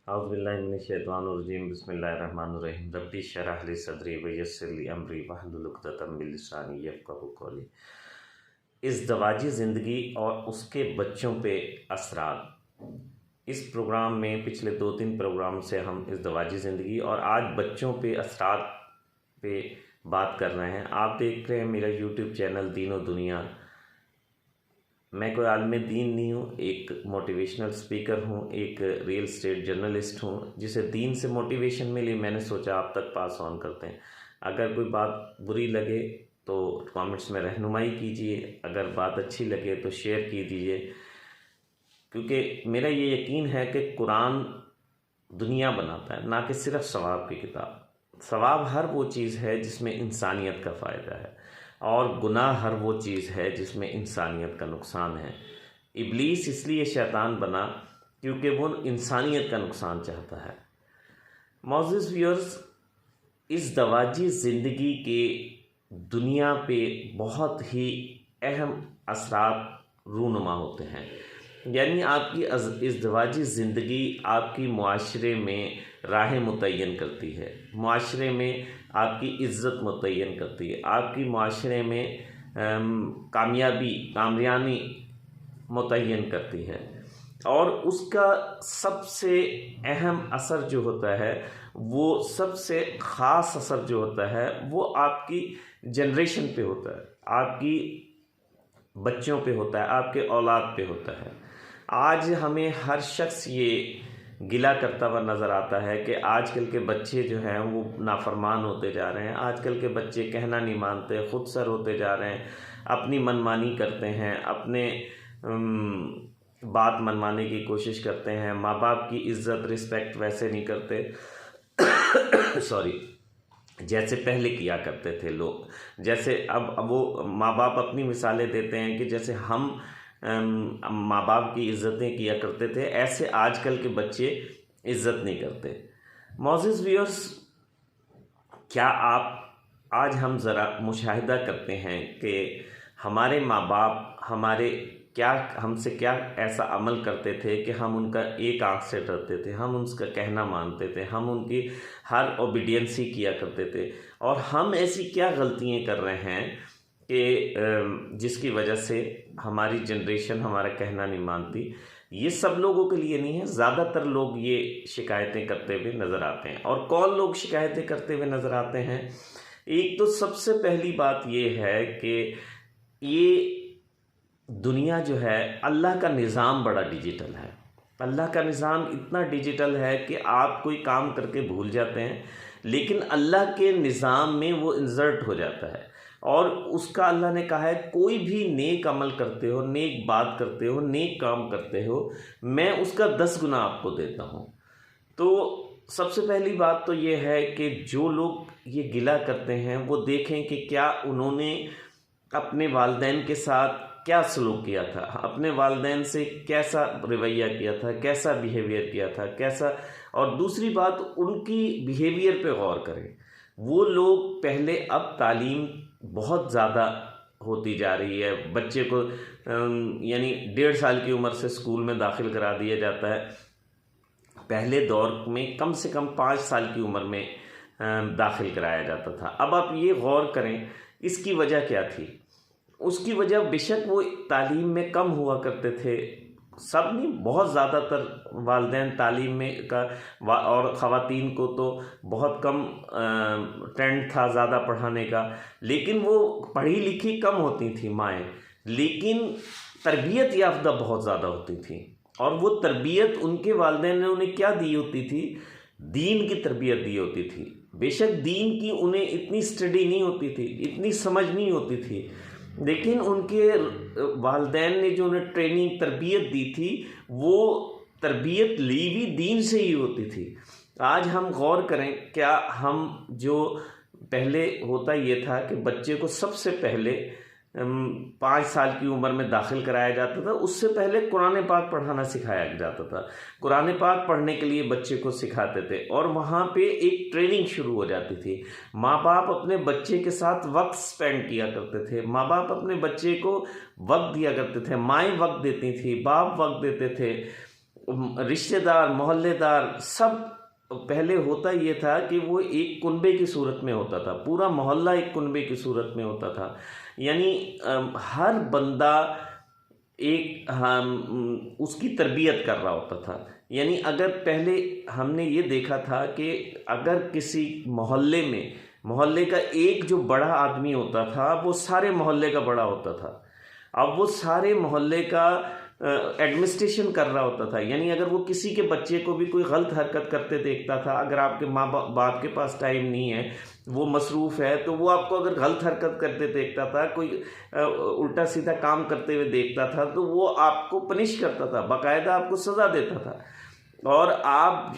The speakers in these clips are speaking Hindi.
औज़ुबिल्लाहिमिनश्शैतानिर्रजीम बिस्मिल्लाहिर्रहमानिर्रहीम रब्बी इश्रह ली सदरी व यस्सिर ली अमरी वहलुल उक़दतम मिन लिसानी यफ़क़हू क़ौली। इज़्दिवाजी ज़िंदगी और उसके बच्चों पे असरात। इस प्रोग्राम में पिछले 2-3 प्रोग्राम से हम इज़्दिवाजी ज़िंदगी और आज बच्चों पे असरात पे बात कर रहे हैं। आप देख रहे हैं मेरा यूट्यूब चैनल दीन व दुनिया। मैं कोई आलिम दीन नहीं हूँ, एक मोटिवेशनल स्पीकर हूँ, एक रियल एस्टेट जर्नलिस्ट हूँ। जिसे दीन से मोटिवेशन मिली, मैंने सोचा आप तक पास ऑन करते हैं। अगर कोई बात बुरी लगे तो कमेंट्स में रहनुमाई कीजिए, अगर बात अच्छी लगे तो शेयर कीजिए, क्योंकि मेरा ये यकीन है कि कुरान दुनिया बनाता है, ना कि सिर्फ सवाब की किताब। सवाब हर वो चीज़ है जिसमें इंसानियत का फ़ायदा है, और गुनाह हर वो चीज़ है जिसमें इंसानियत का नुकसान है। इब्लीस इसलिए शैतान बना क्योंकि वो इंसानियत का नुकसान चाहता है। मौजूद व्यूअर्स, इस दवाजी ज़िंदगी के दुनिया पे बहुत ही अहम असरात रूनुमा होते हैं। यानी आपकी इज़्दिवाजी ज़िंदगी आपकी मुआशरे में राहें मुतय्यन करती है, मुआशरे में आपकी इज़्ज़त मुतय्यन करती है, आपकी मुआशरे में कामयाबी मुतय्यन करती है। और उसका सबसे अहम असर जो होता है, वो सबसे ख़ास असर जो होता है, वो आपकी जनरेशन पे होता है, आपकी बच्चों पे होता है, आपके औलाद पे होता है। आज हमें हर शख्स ये गिला करता हुआ नज़र आता है कि आजकल के बच्चे जो हैं वो नाफरमान होते जा रहे हैं। आजकल के बच्चे कहना नहीं मानते, खुद सर होते जा रहे हैं, अपनी मनमानी करते हैं, अपने बात मनवाने की कोशिश करते हैं, माँ बाप की इज़्ज़त रिस्पेक्ट वैसे नहीं करते सॉरी, जैसे पहले किया करते थे लोग। जैसे अब वो माँ बाप अपनी मिसालें देते हैं कि जैसे हम माँ बाप की इज़्ज़तें किया करते थे, ऐसे आजकल के बच्चे इज़्ज़त नहीं करते। मौजूद व्यूअर्स, क्या आप आज हम ज़रा मुशाहिदा करते हैं कि हमारे माँ बाप हमसे क्या ऐसा अमल करते थे कि हम उनका एक आँख से डरते थे, हम उनका कहना मानते थे, हम उनकी हर ओबीडियंस ही किया करते थे। और हम ऐसी क्या गलतियाँ कर रहे हैं कि जिसकी वजह से हमारी जनरेशन हमारा कहना नहीं मानती। ये सब लोगों के लिए नहीं है, ज़्यादातर लोग ये शिकायतें करते हुए नज़र आते हैं। और कौन लोग शिकायतें करते हुए नज़र आते हैं? एक तो सबसे पहली बात ये है कि ये दुनिया जो है, अल्लाह का निज़ाम बड़ा डिजिटल है। अल्लाह का निज़ाम इतना डिजिटल है कि आप कोई काम करके भूल जाते हैं, लेकिन अल्लाह के निज़ाम में वो इंसर्ट हो जाता है। और उसका अल्लाह ने कहा है, कोई भी नेक अमल करते हो, नेक बात करते हो, नेक काम करते हो, मैं उसका 10 गुना आपको देता हूँ। तो सबसे पहली बात तो ये है कि जो लोग ये गिला करते हैं वो देखें कि क्या उन्होंने अपने वालिदैन के साथ क्या सलूक किया था, अपने वालिदैन से कैसा रवैया किया था, कैसा बिहेवियर किया था, कैसा। और दूसरी बात, उनकी बिहेवियर पे गौर करें। वो लोग पहले, अब तालीम बहुत ज़्यादा होती जा रही है, बच्चे को यानी 1.5 साल की उम्र से स्कूल में दाखिल करा दिया जाता है। पहले दौर में कम से कम 5 साल की उम्र में दाखिल कराया जाता था। अब आप ये गौर करें, इसकी वजह क्या थी? उसकी वजह बेशक वो तालीम में कम हुआ करते थे, सब नहीं, बहुत ज़्यादातर वालिदैन तालीम में और ख़वातीन को तो बहुत कम ट्रेंड था ज़्यादा पढ़ाने का, लेकिन वो पढ़ी लिखी कम होती थी माएँ, लेकिन तरबियत याफ्ता बहुत ज़्यादा होती थी। और वो तरबियत उनके वालिदैन ने उन्हें क्या दी होती थी? दीन की तरबियत दी होती थी। बेशक दीन की उन्हें इतनी स्टडी नहीं होती थी, इतनी समझ नहीं होती थी, लेकिन उनके वालिदैन ने जो उन्हें ट्रेनिंग तरबियत दी थी, वो तरबियत ली भी दीन से ही होती थी। आज हम गौर करें, क्या हम जो पहले होता ये था कि बच्चे को सबसे पहले 5 साल की उम्र में दाखिल कराया जाता था, उससे पहले कुरान पाक पढ़ाना सिखाया जाता था। कुरान पाक पढ़ने के लिए बच्चे को सिखाते थे और वहाँ पे एक ट्रेनिंग शुरू हो जाती थी। माँ बाप अपने बच्चे के साथ वक्त स्पेंड किया करते थे, माँ बाप अपने बच्चे को वक्त दिया करते थे, माएँ वक्त देती थी, बाप वक्त देते थे। रिश्तेदार, मोहल्लेदार सब पहले होता ये था कि वो एक कुनबे की सूरत में होता था, पूरा मोहल्ला एक कुनबे की सूरत में होता था। यानी हर बंदा एक हम उसकी तरबियत कर रहा होता था। यानी अगर पहले हमने ये देखा था कि अगर किसी मोहल्ले का एक जो बड़ा आदमी होता था वो सारे मोहल्ले का बड़ा होता था। अब वो सारे मोहल्ले का एडमिनिस्ट्रेशन कर रहा होता था। यानी अगर वो किसी के बच्चे को भी कोई गलत हरकत करते देखता था, अगर आपके माँ बाप के पास टाइम नहीं है, वो मसरूफ़ है, तो वो आपको अगर गलत हरकत करते देखता था, कोई उल्टा सीधा काम करते हुए देखता था, तो वो आपको पनिश करता था, बाकायदा आपको सज़ा देता था। और आप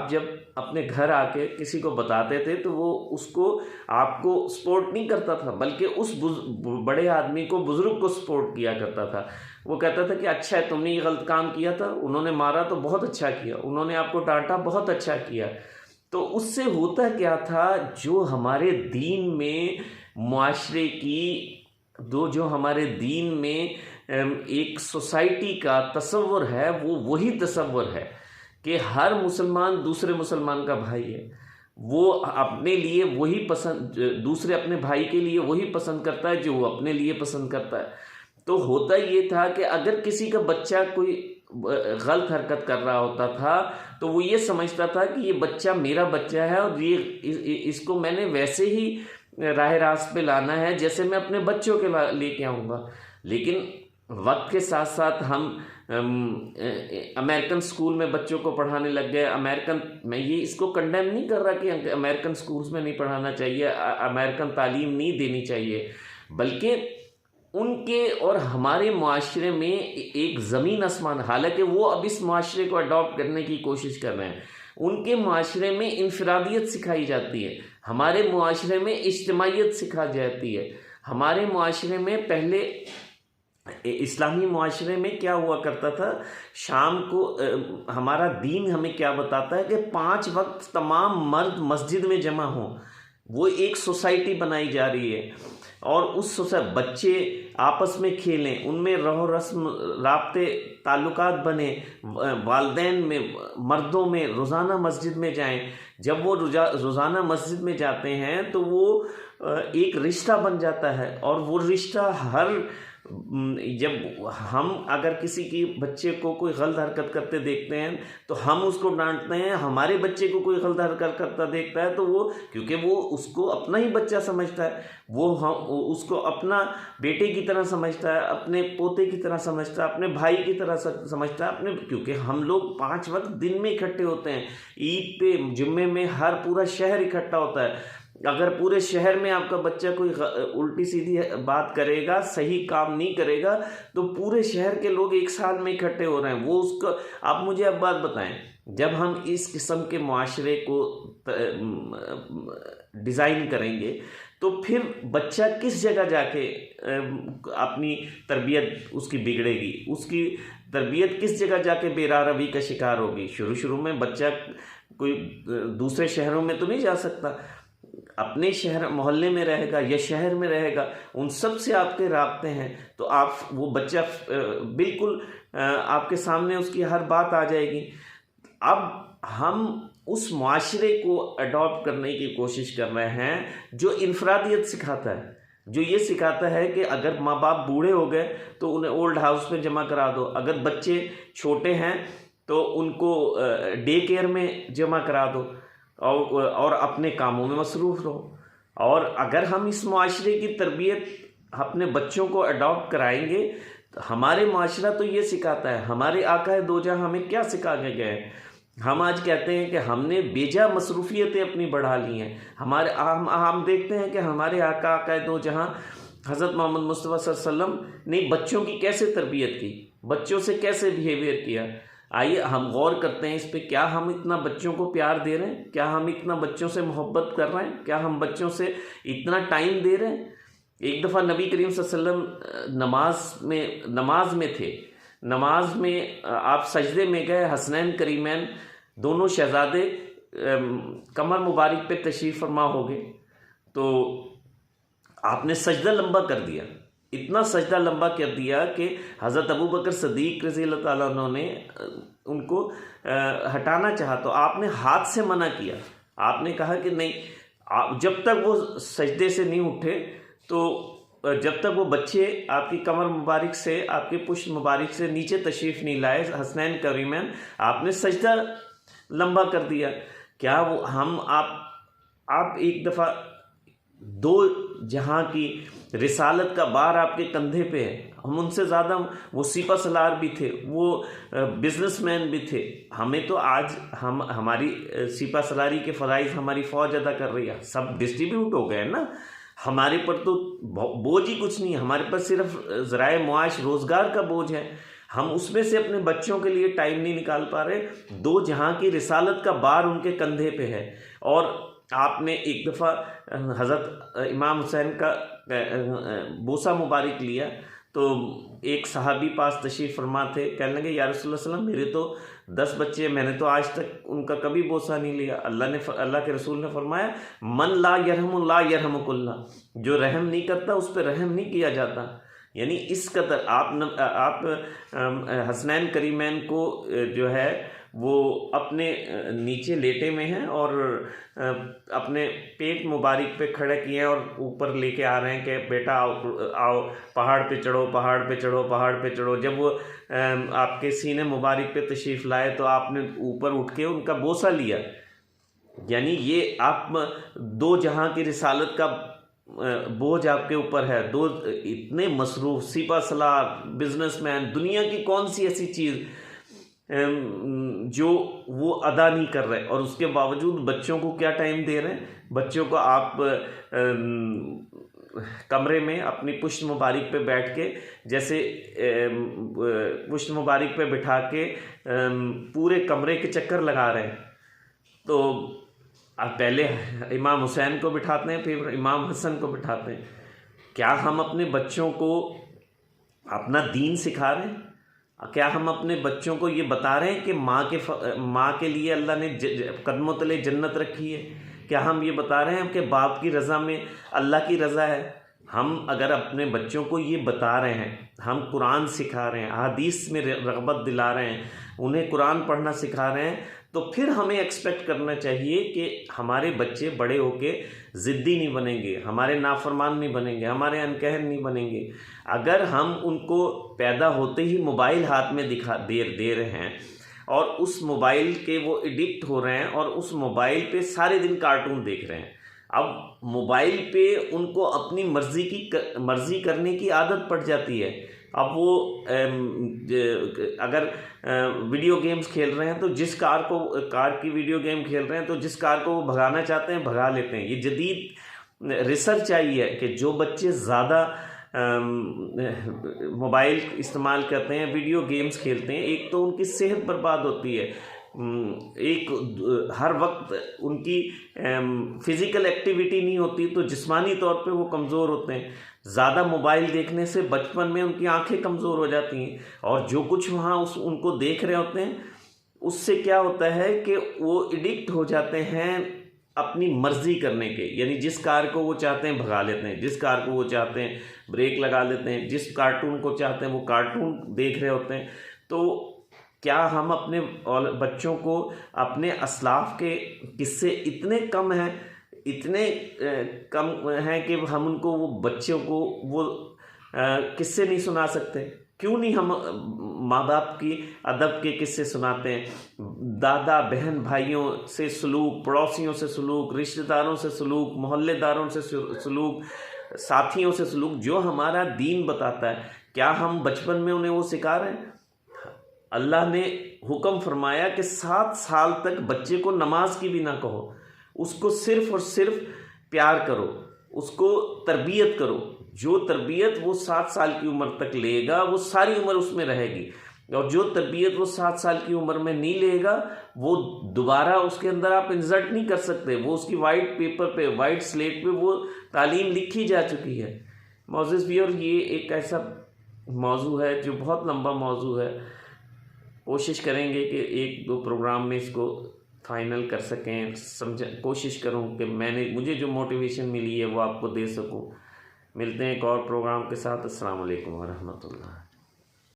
जब अपने घर आके किसी को बताते थे तो वो उसको आपको सपोर्ट नहीं करता था, बल्कि उस बड़े आदमी को, बुज़ुर्ग को सपोर्ट किया करता था। वो कहता था कि अच्छा है, तुमने ये गलत काम किया था, उन्होंने मारा तो बहुत अच्छा किया, उन्होंने आपको डांटा बहुत अच्छा किया। तो उससे होता क्या था, जो हमारे दीन में मुआशरे की जो हमारे दीन में एक सोसाइटी का तसव्वुर है, वो वही तसव्वुर है कि हर मुसलमान दूसरे मुसलमान का भाई है। वो अपने लिए वही पसंद, दूसरे अपने भाई के लिए वही पसंद करता है जो वो अपने लिए पसंद करता है। तो होता ये था कि अगर किसी का बच्चा कोई गलत हरकत कर रहा होता था तो वो ये समझता था कि ये बच्चा मेरा बच्चा है और इसको मैंने वैसे ही राह रास्त पे लाना है जैसे मैं अपने बच्चों के लेके आऊँगा। लेकिन वक्त के साथ साथ हम अमेरिकन स्कूल में बच्चों को पढ़ाने लग गए। मैं ये इसको कंडेम नहीं कर रहा कि अमेरिकन स्कूल्स में नहीं पढ़ाना चाहिए, अमेरिकन तालीम नहीं देनी चाहिए, बल्कि उनके और हमारे मुआशरे में एक ज़मीन आसमान। हालांकि वो अब इस मुआशरे को अडॉप्ट करने की कोशिश कर रहे हैं। उनके मुआशरे में इनफरादियत सिखाई जाती है, हमारे मुआशरे में इज्तिमाइयत सिखाई जाती है। हमारे मुआशरे में पहले, इस्लामी मुआशरे में क्या हुआ करता था, शाम को हमारा दीन हमें क्या बताता है कि 5 वक्त तमाम मर्द मस्जिद में जमा हों। वो एक सोसाइटी बनाई जा रही है और उस बच्चे आपस में खेलें, उनमें रहो रस्म राब्ते ताल्लुकात बने, वालिदैन में, मर्दों में रोज़ाना मस्जिद में जाएं। जब वो रोज़ाना मस्जिद में जाते हैं तो वो एक रिश्ता बन जाता है। और वो रिश्ता जब हम अगर किसी की बच्चे को कोई गलत हरकत करते देखते हैं तो हम उसको डांटते हैं, हमारे बच्चे को कोई गलत हरकत करता देखता है तो वो, क्योंकि वो उसको अपना ही बच्चा समझता है, वो उसको अपना बेटे की तरह समझता है, अपने पोते की तरह समझता है, अपने भाई की तरह समझता है, क्योंकि हम लोग 5 वक्त दिन में इकट्ठे होते हैं। ईद पे, जुम्मे में हर पूरा शहर इकट्ठा होता है। अगर पूरे शहर में आपका बच्चा कोई उल्टी सीधी बात करेगा, सही काम नहीं करेगा, तो पूरे शहर के लोग एक साल में इकट्ठे हो रहे हैं। वो उसको, आप मुझे अब बात बताएं, जब हम इस किस्म के मुआशरे को डिज़ाइन करेंगे तो फिर बच्चा किस जगह जाके अपनी तरबियत उसकी बिगड़ेगी, उसकी तरबियत किस जगह जाके बेरारवी का शिकार होगी। शुरू में बच्चा कोई दूसरे शहरों में तो नहीं जा सकता, अपने शहर मोहल्ले में रहेगा या शहर में रहेगा, उन सब से आपके राब्ते हैं, तो आप वो बच्चा बिल्कुल आपके सामने उसकी हर बात आ जाएगी। अब हम उस मुआशरे को अडॉप्ट करने की कोशिश कर रहे हैं जो इनफरादियत सिखाता है, जो ये सिखाता है कि अगर माँ बाप बूढ़े हो गए तो उन्हें ओल्ड हाउस में जमा करा दो, अगर बच्चे छोटे हैं तो उनको डे केयर में जमा करा दो और अपने कामों में मसरूफ़ रहो। और अगर हम इस मुआशरे की तरबियत अपने बच्चों को अडॉप्ट कराएंगे तो हमारे मुआशरा तो ये सिखाता है। हमारे आका दो जहां हमें क्या सिखा के गए? हम आज कहते हैं कि हमने बेजा मसरूफ़ियतें अपनी बढ़ा ली हैं। हम देखते हैं कि हमारे आका दो जहां हज़रत मोहम्मद मुस्तफ़ा सल्लल्लाहु अलैहि वसल्लम ने बच्चों की कैसे तरबियत की, बच्चों से कैसे बिहेवियर किया। आइए हम गौर करते हैं इस पे, क्या हम इतना बच्चों को प्यार दे रहे हैं, क्या हम इतना बच्चों से मोहब्बत कर रहे हैं, क्या हम बच्चों से इतना टाइम दे रहे हैं। एक दफ़ा नबी करीम सल्लल्लाहु अलैहि वसल्लम नमाज में थे, नमाज में आप सजदे में गए, हसनैन करीमैन दोनों शहजादे कमर मुबारक पे तशरीफ़ फरमा हो गए, तो आपने सजदा लंबा कर दिया, इतना सजदा लंबा कर दिया कि हज़रत अबू बकर सदीक रज़ी अल्लाह ताला अन्हु ने उनको हटाना चाहा तो आपने हाथ से मना किया। आपने कहा कि नहीं, आप जब तक वो सजदे से नहीं उठे, तो जब तक वो बच्चे आपकी कमर मुबारक से, आपके पुष्ट मुबारक से नीचे तशरीफ़ नहीं लाए, हसनैन करीमैन, आपने सजदा लंबा कर दिया। क्या वो हम आप एक दफ़ा दो जहाँ की रिसालत का बार आपके कंधे पे है, हम उनसे ज़्यादा, वो सिपा सलार भी थे, वो बिजनेसमैन भी थे। हमें तो आज हमारी सिपा सलारी के फ़राइज़ हमारी फ़ौज अदा कर रही है, सब डिस्ट्रीब्यूट हो गए ना, हमारे पर तो बोझ ही कुछ नहीं है, हमारे पर सिर्फ ज़राए मुआश रोज़गार का बोझ है। हम उसमें से अपने बच्चों के लिए टाइम नहीं निकाल पा रहे। दो जहाँ की रिसालत का बार उनके कंधे पे है। और आपने एक दफ़ा हज़रत इमाम हुसैन का बोसा मुबारक लिया, तो एक सहाबी पास तशरीफ़ फरमा थे, कहने लगे या रसूलुल्लाह सल्लल्लाहु अलैहि वसल्लम, मेरे तो 10 बच्चे हैं, मैंने तो आज तक उनका कभी बोसा नहीं लिया। अल्लाह के रसूल ने फरमाया, मन ला यरहमु ला यरहमुकुल्लाह, जो रहम नहीं करता उस पर रहम नहीं किया जाता। यानी इस कदर आप हसनैन करीमैन को जो है वो अपने नीचे लेटे में हैं और अपने पेट मुबारक पे खड़े किए हैं और ऊपर लेके आ रहे हैं कि बेटा आओ पहाड़ पे चढ़ो, पहाड़ पे चढ़ो, पहाड़ पे चढ़ो। जब वो आपके सीने मुबारक पे तशरीफ़ लाए तो आपने ऊपर उठ के उनका बोसा लिया। यानी ये आप दो जहाँ की रिसालत का बोझ आपके ऊपर है। दो इतने मसरूफ़ सिपा सलार बिजनेसमैन, दुनिया की कौन सी ऐसी चीज़ जो वो अदा नहीं कर रहे, और उसके बावजूद बच्चों को क्या टाइम दे रहे हैं। बच्चों को आप कमरे में अपनी पुष्ट मुबारक पे बैठ के, जैसे पुष्ट मुबारक पे बिठा के पूरे कमरे के चक्कर लगा रहे हैं। तो अब पहले इमाम हुसैन को बिठाते हैं, फिर इमाम हसन को बिठाते हैं। क्या हम अपने बच्चों को अपना दीन सिखा रहे हैं? क्या हम अपने बच्चों को ये बता रहे हैं कि माँ के लिए अल्लाह ने कदमों तले जन्नत रखी है? क्या हम ये बता रहे हैं कि बाप की रज़ा में अल्लाह की रज़ा है? हम अगर अपने बच्चों को ये बता रहे हैं, हम कुरान सिखा रहे हैं, हदीस में रग़बत दिला रहे हैं, उन्हें कुरान पढ़ना सिखा रहे हैं, तो फिर हमें एक्सपेक्ट करना चाहिए कि हमारे बच्चे बड़े होके ज़िद्दी नहीं बनेंगे, हमारे नाफरमान नहीं बनेंगे, हमारे अनकहन नहीं बनेंगे। अगर हम उनको पैदा होते ही मोबाइल हाथ में दे रहे हैं और उस मोबाइल के वो एडिक्ट हो रहे हैं और उस मोबाइल पे सारे दिन कार्टून देख रहे हैं, अब मोबाइल पे उनको अपनी मर्ज़ी करने की आदत पड़ जाती है। अब वो अगर वीडियो गेम्स खेल रहे हैं तो कार की वीडियो गेम खेल रहे हैं तो जिस कार को वो भगाना चाहते हैं भगा लेते हैं। ये जदीद रिसर्च आई है कि जो बच्चे ज़्यादा मोबाइल इस्तेमाल करते हैं, वीडियो गेम्स खेलते हैं, एक तो उनकी सेहत बर्बाद होती है, एक हर वक्त उनकी फ़िज़िकल एक्टिविटी नहीं होती, तो जिस्मानी तौर पे वो कमज़ोर होते हैं। ज़्यादा मोबाइल देखने से बचपन में उनकी आंखें कमज़ोर हो जाती हैं, और जो कुछ वहाँ उनको देख रहे होते हैं उससे क्या होता है कि वो एडिक्ट हो जाते हैं अपनी मर्ज़ी करने के। यानी जिस कार को वो चाहते हैं भगा लेते हैं, जिस कार को वो चाहते हैं ब्रेक लगा लेते हैं, जिस कार्टून को चाहते हैं वो कार्टून देख रहे होते हैं। तो क्या हम अपने बच्चों को अपने असलाफ़ के किस्से इतने कम हैं कि हम उनको वो बच्चों को वो किस्से नहीं सुना सकते? क्यों नहीं हम माँ बाप की अदब के किस्से सुनाते हैं? दादा बहन भाइयों से सलूक, पड़ोसियों से सलूक, रिश्तेदारों से सलूक, मोहल्लेदारों से सलूक, साथियों से सलूक, जो हमारा दीन बताता है, क्या हम बचपन में उन्हें वो सिखा रहे हैं? अल्लाह ने हुक्म फरमाया कि 7 साल तक बच्चे को नमाज की भी ना कहो, उसको सिर्फ़ और सिर्फ प्यार करो, उसको तरबियत करो। जो तरबियत वो 7 साल की उम्र तक लेगा वो सारी उम्र उसमें रहेगी, और जो तरबियत वो 7 साल की उम्र में नहीं लेगा वो दोबारा उसके अंदर आप इंसर्ट नहीं कर सकते। वो उसकी वाइट पेपर पे, वाइट स्लेट पे वो तालीम लिखी जा चुकी है। मौजूद भी, और ये एक ऐसा मौजू है जो बहुत लंबा मौजू है। कोशिश करेंगे कि 1-2 प्रोग्राम में इसको फाइनल कर सकें। कोशिश करूं कि मुझे जो मोटिवेशन मिली है वो आपको दे सकूं। मिलते हैं एक और प्रोग्राम के साथ। अस्सलाम वालेकुम वरहमतुल्लाह।